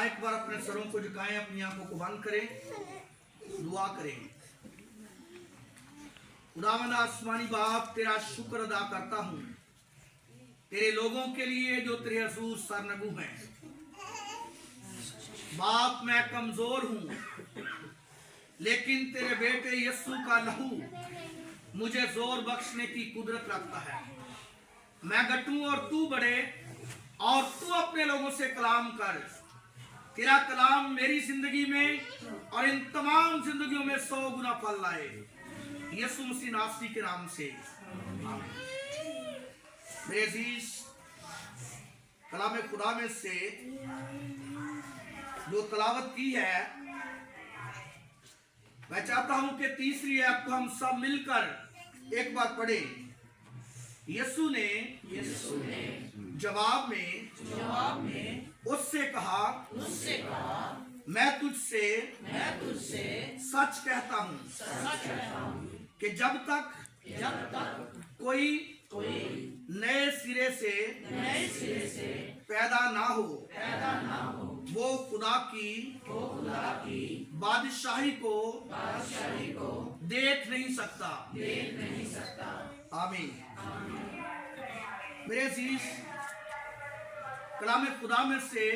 एक बार अपने सरों को झुकाएं, अपनी आंखों को बंद करें, दुआ करें। खुदावंद आसमानी बाप, तेरा शुक्र अदा करता हूं तेरे लोगों के लिए जो तेरे हजूर सरनगू हैं। बाप, मैं कमजोर हूं, लेकिन तेरे बेटे यीशु का लहू मुझे जोर बख्शने की कुदरत रखता है। मैं घटूं और तू बढ़े, और तू अपने लोगों से कलाम कर। तेरा कलाम मेरी जिंदगी में और इन तमाम जिंदगियों में 100 गुना फल लाए, यीशु मसीह नासरी के नाम से, आमीन। मेरे अजीज, कलाम खुदा में से जो तलावत की है, मैं चाहता हूं कि तीसरी ऐप को हम सब मिलकर एक बार पढ़ें। यीशु ने जवाब में उससे कहा, मैं तुझसे सच कहता हूं कि जब तक कोई नए सिरे से पैदा ना हो वो खुदा की बादशाही को देख नहीं सकता। आमीन। मेरे अजीज, कलाम खुदा में से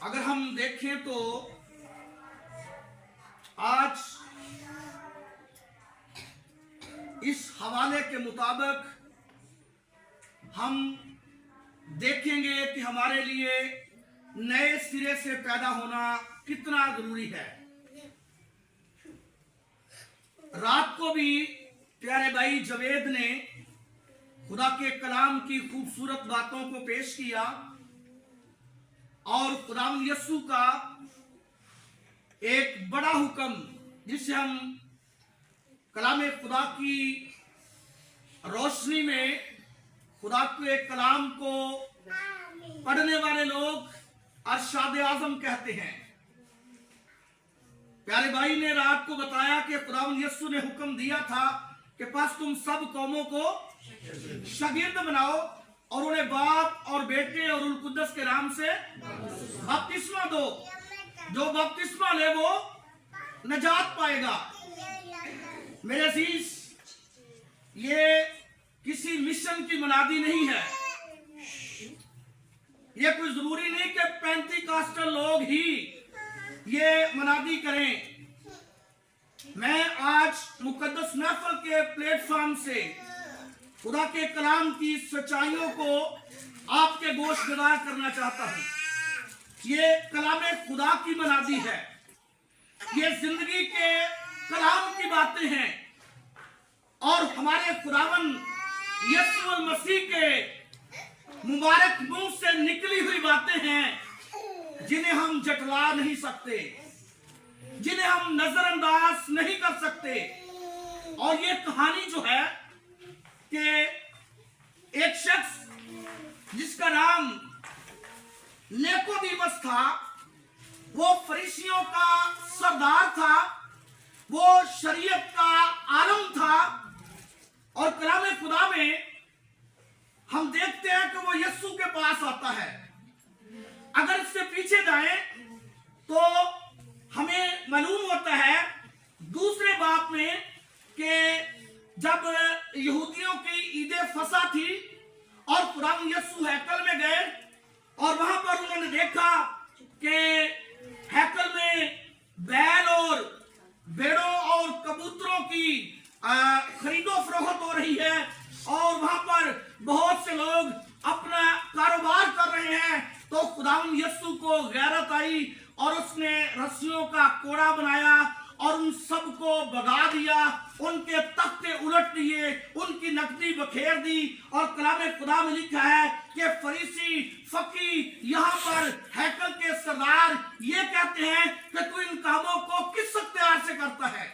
अगर हम देखें तो आज इस हवाले के मुताबिक हम देखेंगे कि हमारे लिए नए सिरे से पैदा होना कितना जरूरी है। रात को भी प्यारे भाई जवेद ने खुदा के कलाम की खूबसूरत बातों को पेश किया, और खुदा यीशु का एक बड़ा हुक्म, जिसे हम कलाम खुदा की रोशनी में खुदा के कलाम को पढ़ने वाले लोग अरशाद आजम कहते हैं। प्यारे भाई ने रात को बताया कि खुदावंद यीशु ने हुक्म दिया था कि बस तुम सब कौमों को शागिर्द बनाओ और उन्हें बाप और बेटे और रूह कुद्दस के नाम से बपतिस्मा दो। जो बपतिस्मा ले वो नजात पाएगा। मेरे अजीज, ये किसी मिशन की मुनादी नहीं है। ये कोई जरूरी नहीं कि पेंटिकॉस्टल लोग ही ये मुनादी करें। मैं आज मुकद्दस महफिल के प्लेटफॉर्म से खुदा के कलाम की सच्चाइयों को आपके गोशगदार करना चाहता हूं। ये कलाम खुदा की मुनादी है, ये जिंदगी के कलाम की बातें हैं, और हमारे खुदावन यीशु मसीह के मुबारक मुंह से निकली हुई बातें हैं, जिन्हें हम जटला नहीं सकते, जिन्हें हम नजरअंदाज नहीं कर सकते। और ये कहानी जो है कि एक शख्स जिसका नाम निकोदेमुस था, वो फरीसियों का सरदार था, वो शरीयत का आलम था, और कलाम खुदा में हम देखते हैं कि वो यीशु के पास आता है। अगर इससे पीछे जाएं तो हमें मालूम होता है दूसरे बाब में कि जब यहूदियों की ईद फसा थी और खुदावंद यीशु हैकल में गए, और वहां पर उन्होंने देखा कि हैकल में बैल और भेड़ों और कबूतरों की खरीदो फरोख्त हो रही है, और वहां पर बहुत से लोग अपना कारोबार कर रहे हैं। तो खुदावंद यीशु को गैरत आई और उसने रस्सियों का कोड़ा बनाया और उन सबको भगा दिया, उनके तख्ते उलट दिए, उनकी नकदी बखेर दी। और कलाम खुदा में लिखा है कि फरीसी फकी यहाँ पर हैकल के सरदार ये कहते हैं कि तू इन कामों को किस अख्तियार से करता है।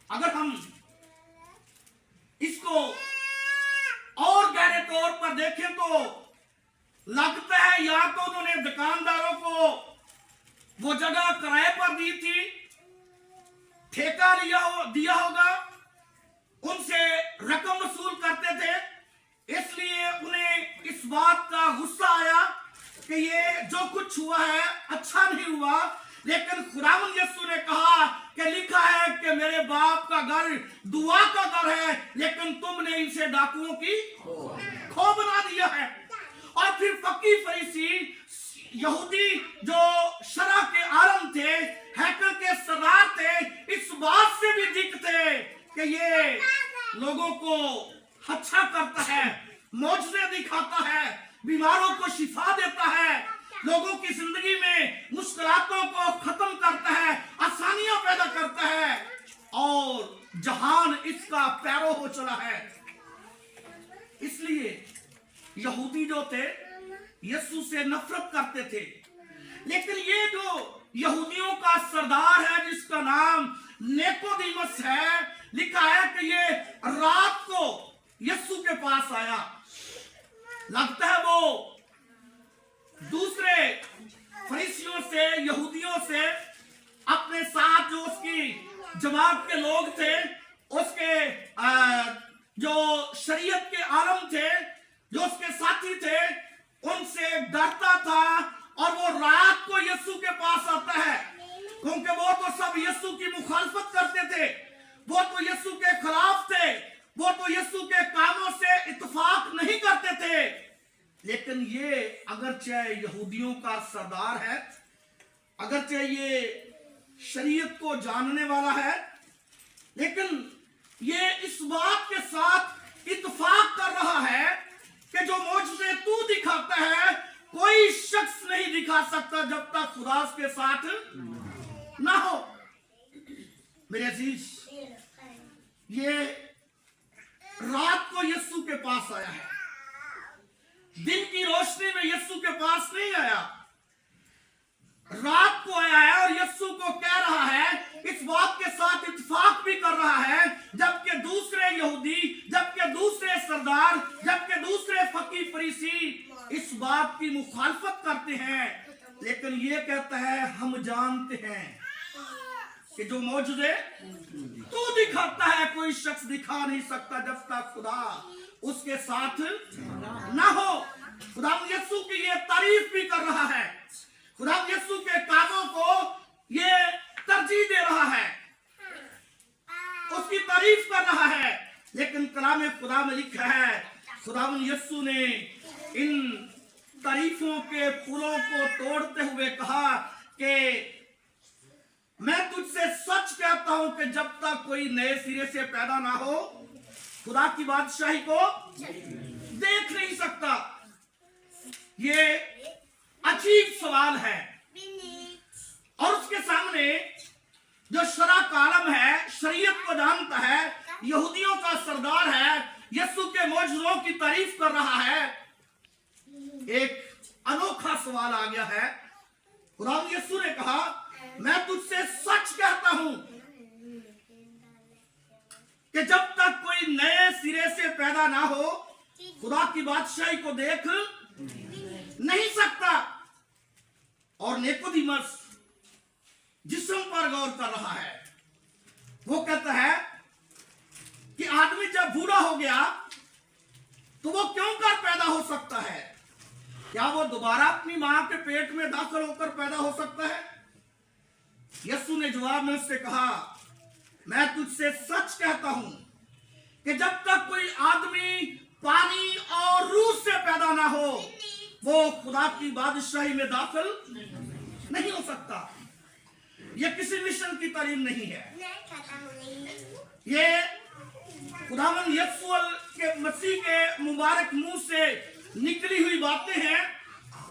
अगर हम इसको और गहरे तौर पर देखें तो लगता है या तो उन्होंने दुकानदारों को वो जगह किराए पर दी थी, ठेका दिया होगा, उनसे रकम वसूल करते थे, इसलिए उन्हें इस बात का गुस्सा आया कि कि ये जो कुछ हुआ है अच्छा नहीं हुआ, लेकिन खुदावंद यीशु ने कहा कि लिखा है कि मेरे बाप का घर दुआ का घर है, लेकिन तुमने इनसे डाकुओं की खो बना दिया है। और फिर फकीर फरीसी यहूदी जो शरा के आलम थे, हैकल के सरदार थे, इस बात से भी दिख थे कि ये लोगों को अच्छा करता है, मौजज़े दिखाता है, बीमारों को शिफा देता है, लोगों की जिंदगी में मुश्किलातों को खत्म करता है, आसानियां पैदा करता है, और जहान इसका पैरों हो चला है। इसलिए यहूदी जो थे यीशु से नफरत करते थे, लेकिन ये जो यहूदियों का सरदार है जिसका नाम निकोदेमुस है, लिखा है कि ये रात को यीशु के पास आया। लगता है वो दूसरे फरीसियों से, यहूदियों से, अपने साथ जो उसकी जमात के लोग थे, उसके जो शरीयत के आलम थे, जो उसके साथी थे, उनसे डरता था। और वो रात को यीशु के पास आता है, क्योंकि वो तो सब यीशु की मुखालफत करते थे, वो तो यीशु के खिलाफ थे, वो तो यीशु के कामों से इत्तेफाक नहीं करते थे। लेकिन ये अगरचे यहूदियों का सरदार है, अगरचे ये शरीयत को जानने वाला है, लेकिन ये इस बात के साथ इत्तेफाक कर रहा है कि जो मौजज़े तू दिखाता है कोई शख्स नहीं दिखा सकता जब तक खुदा के साथ ना हो। मेरे अजीज, ये रात को यीशु के पास आया है, दिन की रोशनी में यीशु के पास नहीं आया, रात को आया है। और यीशु को कह रहा है, इस बात के साथ इत्तेफाक भी कर रहा है, जबकि दूसरे यहूदी, जबकि दूसरे सरदार, जबकि दूसरे फकीर फरीसी इस बात की मुखालफत करते हैं, लेकिन ये कहता है हम जानते हैं कि जो मौजूदे तू दिखाता है कोई शख्स दिखा नहीं सकता जब तक खुदा उसके साथ ना हो। खुदा यीशु की ये तारीफ भी कर रहा है, खुदा यीशु के कामों को ये तरजीह दे रहा है, उसकी तारीफ कर रहा है। लेकिन कलाम खुदा में लिखा है, खुदा यीशु ने इन तारीफों के पुलों को तोड़ते हुए कहा कि मैं तुझसे सच कहता हूं कि जब तक कोई नए सिरे से पैदा ना हो खुदा की बादशाही को देख नहीं सकता। ये अजीब सवाल है, और उसके सामने जो शरा का आलम है, शरीयत को जानता है, यहूदियों का सरदार है, यीशु के मौजज़ों की तारीफ कर रहा है, एक अनोखा सवाल आ गया है। खुदा यीशु ने कहा मैं तुझसे सच कहता हूं कि जब तक कोई नए सिरे से पैदा ना हो खुदा की बादशाही को देख नहीं सकता। और निकोदेमुस जिस्म पर गौर कर रहा है, वो कहता है कि आदमी जब बूढ़ा हो गया तो वो क्यों कर पैदा हो सकता है? क्या वो दोबारा अपनी मां के पेट में दाखिल होकर पैदा हो सकता है? यीशु ने जवाब में उससे कहा मैं तुझसे सच कहता हूं कि जब तक कोई आदमी पानी और रूह से पैदा ना हो वो खुदा की बादशाही में दाखिल नहीं हो सकता। यह किसी मिशन की तालीम नहीं है, ये खुदावंद यीशु के मसीह के मुबारक मुंह से निकली हुई बातें हैं।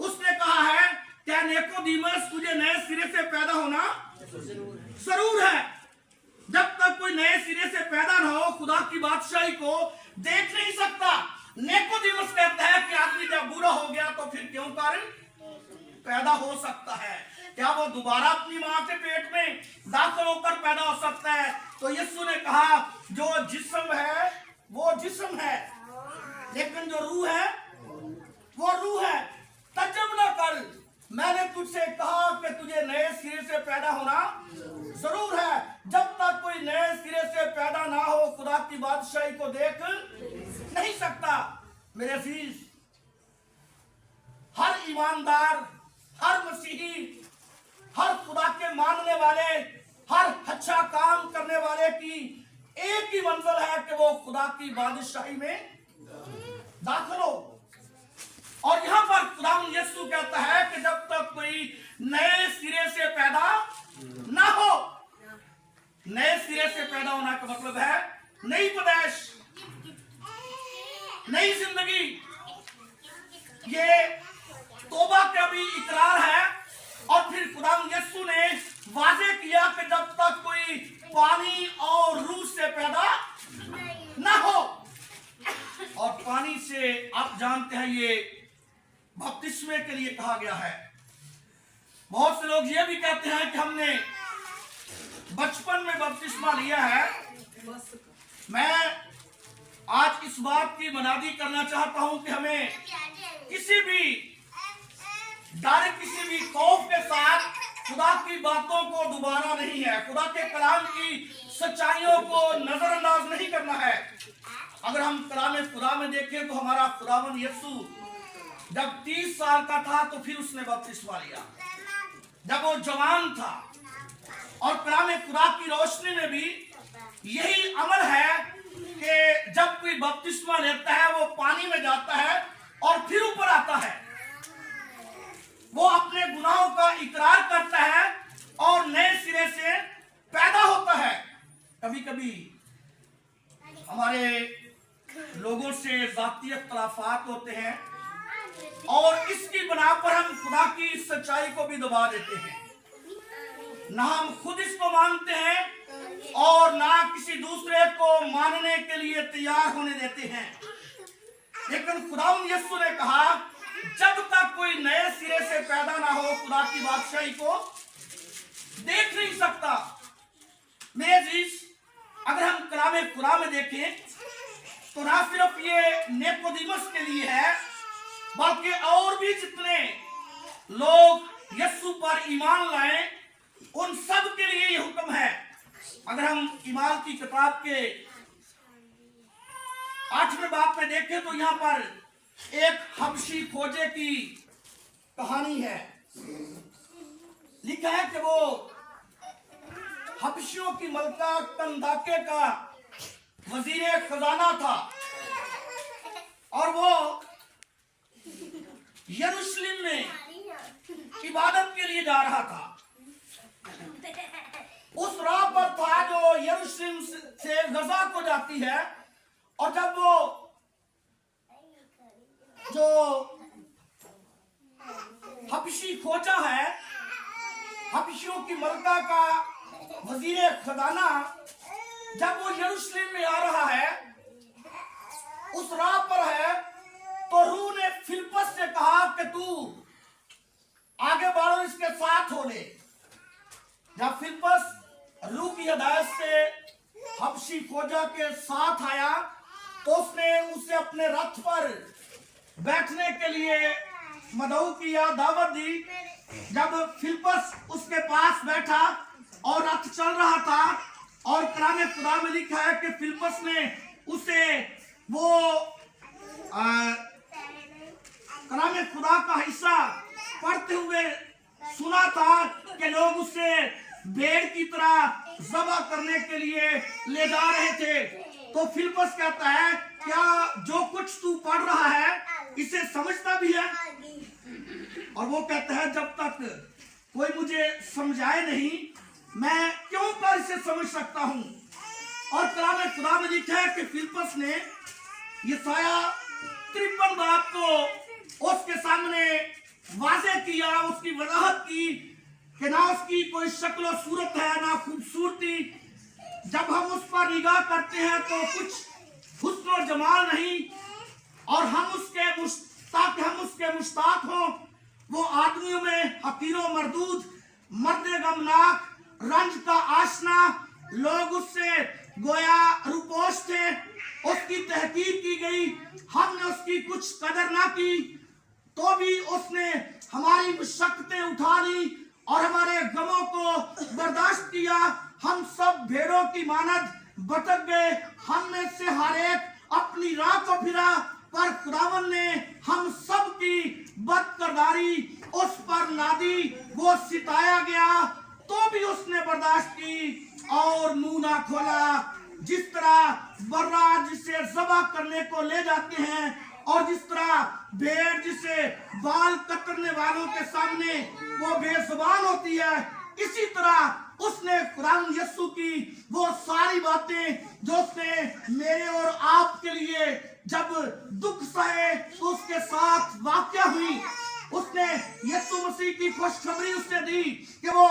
उसने कहा है क्या निकोदेमुस तुझे नए सिरे से पैदा होना जरूर है। जब तक कोई नए सिरे से पैदा ना हो खुदा की बादशाही को देख नहीं सकता। निकोदेमुस कहता है कि आदमी जब बूढ़ा हो गया तो फिर क्यों कारण पैदा हो सकता है? क्या वो दोबारा अपनी मां के पेट में दाखिल होकर पैदा हो सकता है? तो यीशु ने कहा जो जिस्म है वो जिस्म है, लेकिन जो रूह है वो रूह है। तजब न कर, मैंने तुझसे कहा कि तुझे नए सिरे से पैदा होना जरूर है। जब तक कोई नए सिरे से पैदा ना हो खुदा की बादशाही को देख नहीं सकता। मेरे अजीज, हर ईमानदार, हर मसीही, हर खुदा के मानने वाले, हर अच्छा काम करने वाले की एक ही मंजिल है कि वो खुदा की बादशाही में दाखिल हो। और यहां पर खुदा यीशु कहता है कि जब तक कोई नए सिरे से पैदा ना हो, नए सिरे से पैदा होना का मतलब है नई पैदाइश, नई जिंदगी। ये तौबा का भी इकरार है। और फिर खुदा यीशु ने वाजे किया कि जब तक कोई पानी और रूह से पैदा ना हो। और पानी से आप जानते हैं ये बपतिस्मे के लिए कहा गया है। बहुत से लोग ये भी कहते हैं कि हमने बचपन में बपतिस्मा लिया है। मैं आज इस बात की मनादी करना चाहता हूं कि हमें किसी भी डर, किसी भी खौफ के साथ खुदा की बातों को दोबारा नहीं है, खुदा के कलाम की सच्चाइयों को नजरअंदाज नहीं करना है। अगर हम कलाम खुदा में देखें तो हमारा खुदावन यीशु जब 30 साल का था तो फिर उसने बपतिस्मा लिया, जब वो जवान था। और कलाम खुदा की रोशनी में भी यही अमल है कि जब कोई बपतिस्मा लेता है वो पानी में जाता है और फिर ऊपर आता है, वो अपने गुनाहों का इकरार करता है और नए सिरे से पैदा होता है। कभी कभी हमारे लोगों से जातीय इख्तिलाफात होते हैं और इसकी बना पर हम खुदा की सच्चाई को भी दबा देते हैं। ना हम खुद इसको मानते हैं और ना किसी दूसरे को मानने के लिए तैयार होने देते हैं। लेकिन खुदावंद यीशु ने कहा जब तक कोई नए सिरे से पैदा ना हो खुदा की बादशाही को देख नहीं सकता। मेरे अजीज, अगर हम कलाम खुदा में देखें तो ना सिर्फ ये निकोदेमुस के लिए है बल्कि और भी जितने लोग यीशु पर ईमान लाएं उन सब के लिए ये हुक्म है। अगर हम ईमान की किताब के 8वें बाब में देखें तो यहाँ पर एक हबशी खोजे की कहानी है। लिखा है कि वो हबशियों की मलका कंदाके का वजीर खजाना था और वो यरूशलेम में इबादत के लिए जा रहा था। उस राह पर था जो यरूशलेम से गजा को जाती है। और जब वो जो हबशी खोजा है, हबशियों की मलका का वजीर खजाना, जब वो यरूशलेम में आ रहा है, उस राह पर है, तो रूह ने फिलिप्पस से कहा कि तू आगे बढ़ो, इसके साथ हो ले। जब फिलिप्पस रूह की हिदायत से हबशी खोजा के साथ आया तो उसने उसे अपने रथ पर बैठने के लिए मदऊ किया, दावत दी। जब फिलिप्पस उसके पास बैठा और रथ चल रहा था और कलाम खुदा में लिखा है कि फिलिप्पस ने उसे वो कलाम खुदा का हिस्सा पढ़ते हुए सुना था कि लोग उसे भेड़ की तरह ज़बह करने के लिए ले जा रहे थे। तो फिलिप्पस कहता है क्या जो कुछ तू पढ़ रहा है इसे समझता भी है? और वो कहता है जब तक कोई मुझे समझाए नहीं मैं क्यों कर इसे समझ सकता हूं। और कलाम खुदा में लिखा है कि फिलिप्पस ने यशाया 53 बाब को उसके सामने वाज़े किया, उसकी वजाहत की कि ना उसकी कोई शक्ल सूरत है ना खूबसूरती। जब हम उस पर निगाह करते हैं तो कुछ हुस्न और जमाल नहीं, और ताकि हम उसके मुश्ताक हों। वो आदमियों में हकीरो मरदूद, मर्द गमनाक, रंज का आशना, लोग उससे गोया रुपोश थे। उसकी तहकीर की गई, हमने उसकी कुछ कदर ना की, तो भी उसने हमारी मुशक्कतें उठा ली और हमारे गमों को बर्दाश्त किया। हम सब भेड़ों की मानद भटक गए, हम में से हर एक अपनी राह को फिरा, पर खुदावन ने हम सब की बद कर सरदारी उस पर लादी, वो सिताया गया तो भी उसने बर्दाश्त की और मुंह ना खोला। जिस तरह बर्रा जिसे ज़बह करने को ले जाते हैं और जिस तरह भेड़ जिसे बाल कतरने वालों के सामने वो बेजुबान होती है, इसी तरह उसने खुदावंद यीशु की वो सारी बातें जो उसने मेरे और आपके लिए जब दुख सहे तो उसके साथ वाकया हुई, उसने यीशु मसीह की खुशखबरी उसने दी कि वो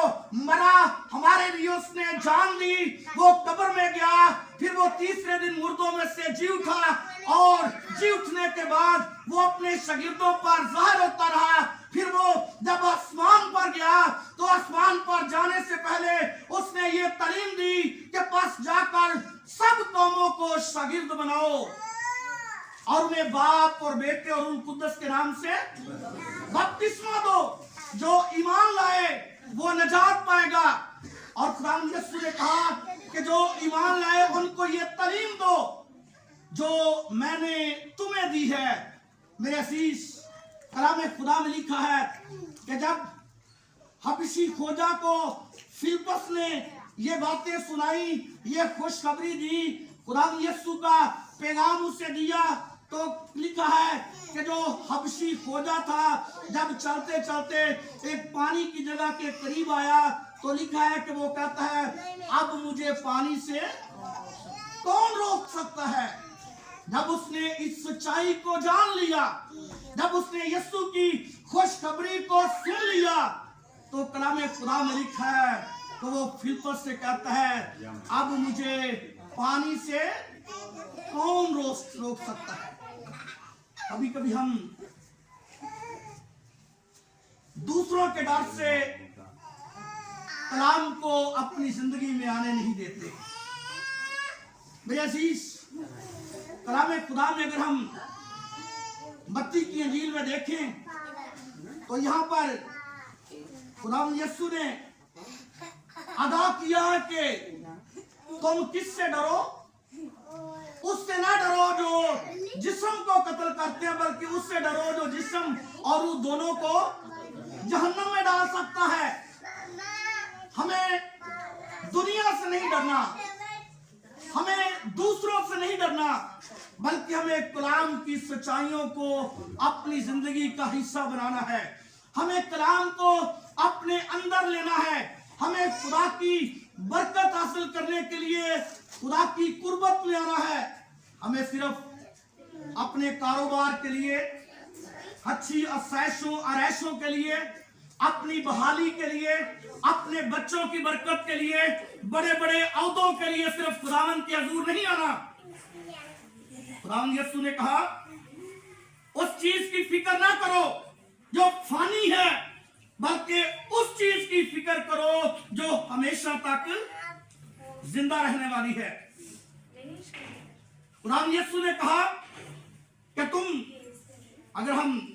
मरा हमारे लिए, उसने जान ली, वो कब्र में गया, फिर वो तीसरे दिन मुर्दों में से जी उठा और जी उठने के बाद वो अपने शागिर्दों पर ज़ाहिर होता रहा। फिर वो जब आसमान पर गया तो आसमान पर जाने से पहले उसने ये तालीम दी कि बस जाकर सब कौमों को शागिर्द बनाओ और उन्हें बाप और बेटे और रूह कुद्दस के नाम से बपतिस्मा दो। जो ईमान लाए वो नजात पाएगा। और खुदावंद यीशु ने कहा कि जो ईमान लाए उनको ये तालीम दो जो मैंने तुम्हें दी है। मेरे अजीज, कलाम खुदा में लिखा है कि जब हबशी खोजा को फिलिप्पस ने ये बातें सुनाई, ये खुशखबरी दी, खुदावंद यीशु का पैगाम उसे दिया, तो लिखा है कि जो हबशी खोजा था जब चलते चलते एक पानी की जगह के करीब आया तो लिखा है कि वो कहता है अब मुझे पानी से कौन रोक सकता है। जब उसने इस सच्चाई को जान लिया, जब उसने यीशु की खुशखबरी को सुन लिया, तो कलाम खुदा में लिखा है तो वो फिलिप्पस से कहता है अब मुझे पानी से कौन रोक सकता है। कभी कभी हम दूसरों के डर से कलाम को अपनी जिंदगी में आने नहीं देते। मेरे अजीज, कलाम खुदा में अगर हम मत्ती की इंजील में देखें तो यहाँ पर खुदावंद यीशु ने अदा किया कि तुम किससे डरो? उससे ना डरो जो जिस्म को कत्ल करते हैं, बल्कि उससे डरो जो जिस्म और रूह दोनों को जहन्नम में डाल सकता है। हमें दुनिया से नहीं डरना, हमें दूसरों से नहीं डरना, बल्कि हमें कलाम की सच्चाइयों को अपनी जिंदगी का हिस्सा बनाना है। हमें कलाम को अपने अंदर लेना है। हमें खुदा की बरकत हासिल करने के लिए खुदा की कुर्बत में आना है। हमें सिर्फ अपने कारोबार के लिए, अच्छी आरैशों के लिए, अपनी बहाली के लिए, अपने बच्चों की बरकत के लिए, बड़े बड़े औहदों के लिए सिर्फ खुदावंद के हुजूर नहीं आना। खुदावंद यीशु ने कहा उस चीज की फिक्र ना करो जो फानी है, बल्कि उस चीज की फिक्र करो जो हमेशा तक जिंदा रहने वाली है। खुदावंद यीशु ने कहा कि तुम, अगर हम